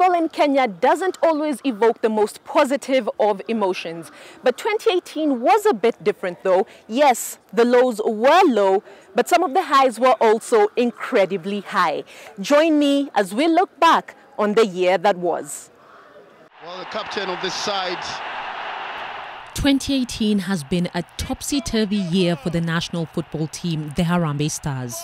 Football in Kenya doesn't always evoke the most positive of emotions. But 2018 was a bit different though. Yes, the lows were low, but some of the highs were also incredibly high. Join me as we look back on the year that was. Well, the captain of this side. 2018 has been a topsy-turvy year for the national football team, the Harambee Stars.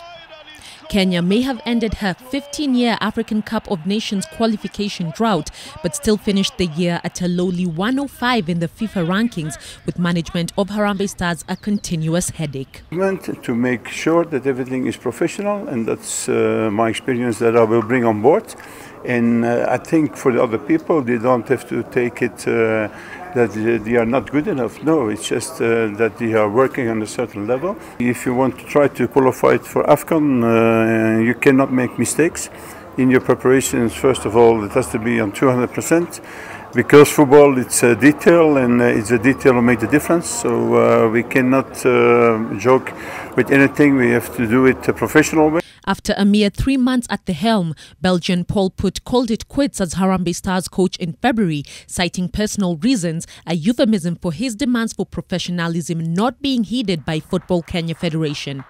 Kenya may have ended her 15-year African Cup of Nations qualification drought, but still finished the year at a lowly 105 in the FIFA rankings, with management of Harambee Stars a continuous headache. To make sure that everything is professional, and that's my experience that I will bring on board. And I think for the other people, they don't have to take it that they are not good enough. No, it's just that they are working on a certain level. If you want to try to qualify for AFCON, you cannot make mistakes in your preparations. First of all, it has to be on 200%, because football, it's a detail, and it's a detail that makes the difference. So we cannot joke with anything. We have to do it a professional way. After a mere 3 months at the helm, Belgian Paul Put called it quits as Harambee Stars coach in February, citing personal reasons, a euphemism for his demands for professionalism not being heeded by Football Kenya Federation.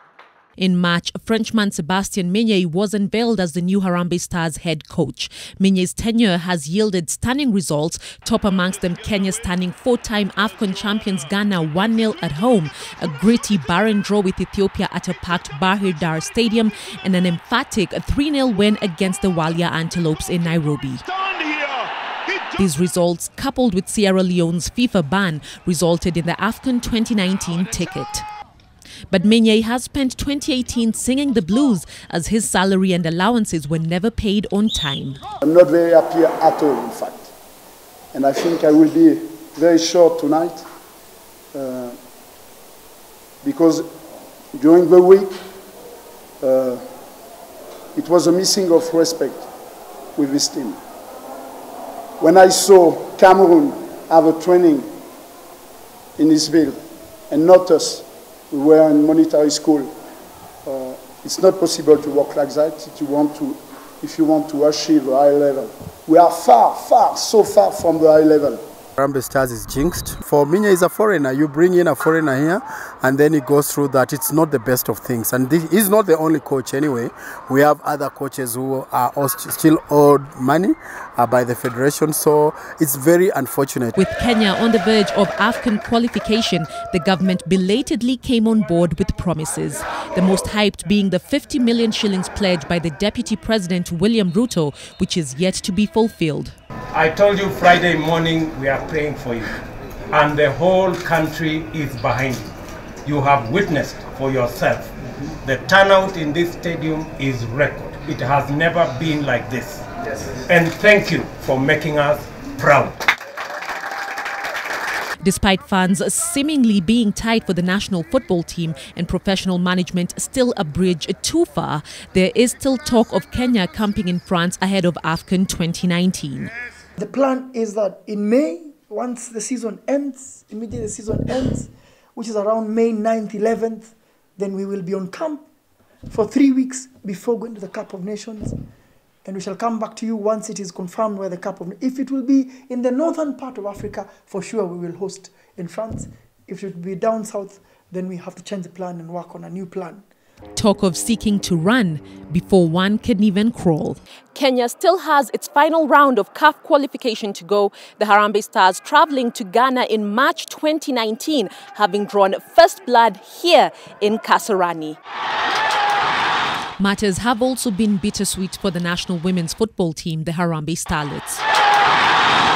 In March, Frenchman Sébastien Meunier was unveiled as the new Harambee Stars head coach. Meunier's tenure has yielded stunning results, top amongst them Kenya's stunning 4-time AFCON champions Ghana 1-0 at home, a gritty barren draw with Ethiopia at a packed Bahir Dar Stadium, and an emphatic 3-0 win against the Walia Antelopes in Nairobi. These results, coupled with Sierra Leone's FIFA ban, resulted in the AFCON 2019 ticket. But Meunier has spent 2018 singing the blues as his salary and allowances were never paid on time. I'm not very happy at all, in fact. And I think I will be very short tonight because during the week it was a missing of respect with this team. When I saw Cameroon have a training in this field and not us, we were in military school. It's not possible to work like that if you want to achieve a high level. We are so far from the high level. Harambee Stars is jinxed. For Meunier, is a foreigner. You bring in a foreigner here, and then he goes through that. It's not the best of things. And he's not the only coach anyway. We have other coaches who are still owed money by the federation. So it's very unfortunate. With Kenya on the verge of AFCON qualification, the government belatedly came on board with promises. The most hyped being the 50 million shillings pledged by the Deputy President William Ruto, which is yet to be fulfilled. I told you Friday morning we are praying for you, and the whole country is behind you. You have witnessed for yourself. The turnout in this stadium is record. It has never been like this. Yes. And thank you for making us proud. Despite funds seemingly being tight for the national football team and professional management still a bridge too far, there is still talk of Kenya camping in France ahead of AFCON 2019. The plan is that in May, once the season ends, immediately the season ends, which is around May 9th, 11th, then we will be on camp for 3 weeks before going to the Cup of Nations. And we shall come back to you once it is confirmed where the Cup of... If it will be in the northern part of Africa, for sure we will host in France. If it will be down south, then we have to change the plan and work on a new plan. Talk of seeking to run before one can even crawl. Kenya still has its final round of CAF qualification to go. The Harambee Stars travelling to Ghana in March 2019, having drawn first blood here in Kasarani. Matters have also been bittersweet for the national women's football team, the Harambee Starlets.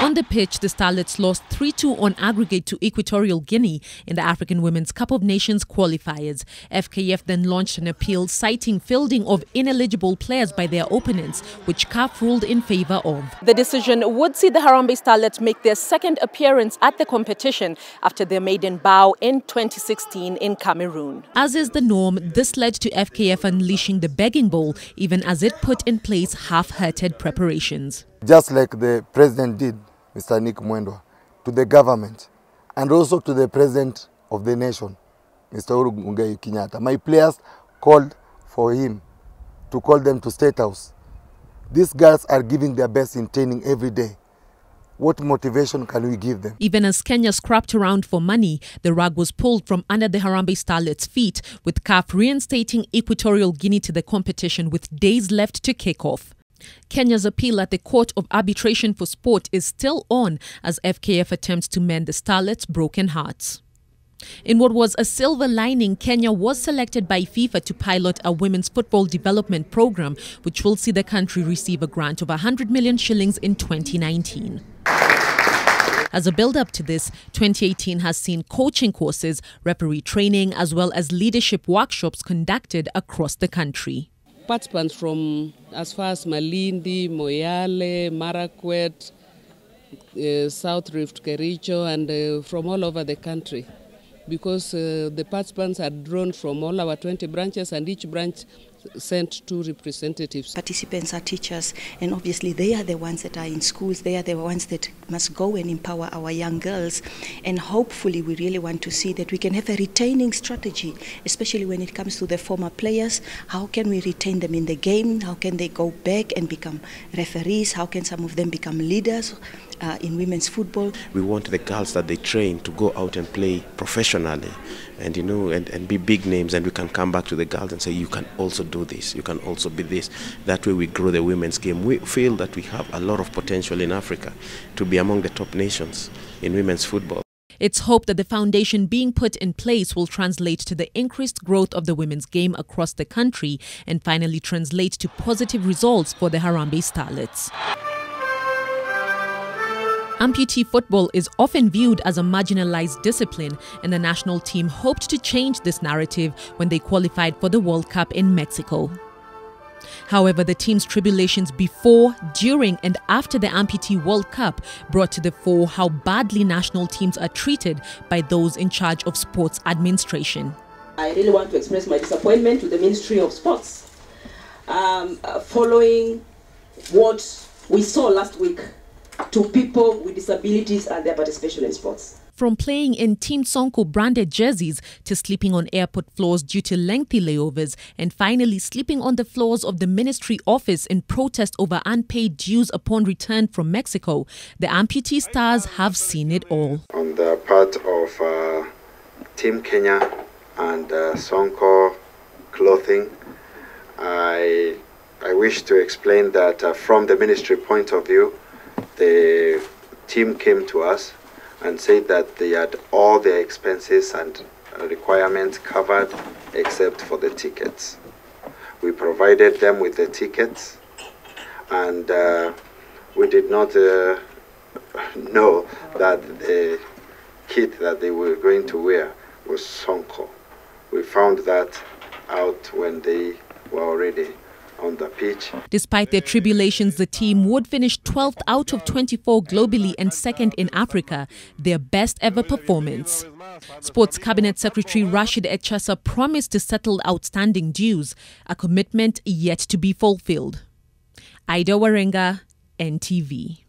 On the pitch, the Starlets lost 3-2 on aggregate to Equatorial Guinea in the African Women's Cup of Nations qualifiers. FKF then launched an appeal citing fielding of ineligible players by their opponents, which CAF ruled in favour of. The decision would see the Harambee Starlets make their second appearance at the competition after their maiden bow in 2016 in Cameroon. As is the norm, this led to FKF unleashing the begging bowl, even as it put in place half-hearted preparations. Just like the president did, Mr. Nick Mwendwa, to the government and also to the president of the nation, Mr. Uhuru Muigai Kenyatta. My players called for him to call them to State House These girls are giving their best in training every day. What motivation can we give them? Even as Kenya scrapped around for money, the rug was pulled from under the Harambee Starlets' feet, with CAF reinstating Equatorial Guinea to the competition with days left to kick off. Kenya's appeal at the Court of Arbitration for Sport is still on as FKF attempts to mend the Starlets' broken hearts. In what was a silver lining, Kenya was selected by FIFA to pilot a women's football development program, which will see the country receive a grant of 100 million shillings in 2019. As a build-up to this, 2018 has seen coaching courses, referee training, as well as leadership workshops conducted across the country. Participants from as far as Malindi, Moyale, Marakwet, South Rift, Kericho, and from all over the country. Because the participants are drawn from all our 20 branches, and each branch sent 2 representatives. Participants are teachers, and obviously they are the ones that are in schools. They are the ones that must go and empower our young girls. And hopefully we really want to see that we can have a retaining strategy, especially when it comes to the former players. How can we retain them in the game? How can they go back and become referees? How can some of them become leaders in women's football? We want the girls that they train to go out and play professionally, and and be big names, and we can come back to the girls and say, you can also do this, you can also be this. That way we grow the women's game. We feel that we have a lot of potential in Africa to be among the top nations in women's football. It's hoped that the foundation being put in place will translate to the increased growth of the women's game across the country and finally translate to positive results for the Harambee Starlets. Amputee football is often viewed as a marginalized discipline, and the national team hoped to change this narrative when they qualified for the World Cup in Mexico. However, the team's tribulations before, during and after the Amputee World Cup brought to the fore how badly national teams are treated by those in charge of sports administration. I really want to express my disappointment to the Ministry of Sports following what we saw last week to people with disabilities and their participation in sports. From playing in Team Sonko branded jerseys to sleeping on airport floors due to lengthy layovers, and finally sleeping on the floors of the ministry office in protest over unpaid dues upon return from Mexico, the Amputee Stars have seen it all. On the part of Team Kenya and Sonko Clothing, I wish to explain that from the ministry point of view, the team came to us and said that they had all their expenses and requirements covered except for the tickets. We provided them with the tickets, and we did not know that the kit that they were going to wear was Sonko. We found that out when they were already on the pitch. Despite their tribulations, the team would finish 12th out of 24 globally and second in Africa, their best ever performance. Sports Cabinet Secretary Rashid Echasa promised to settle outstanding dues, a commitment yet to be fulfilled. Ida Warenga, NTV.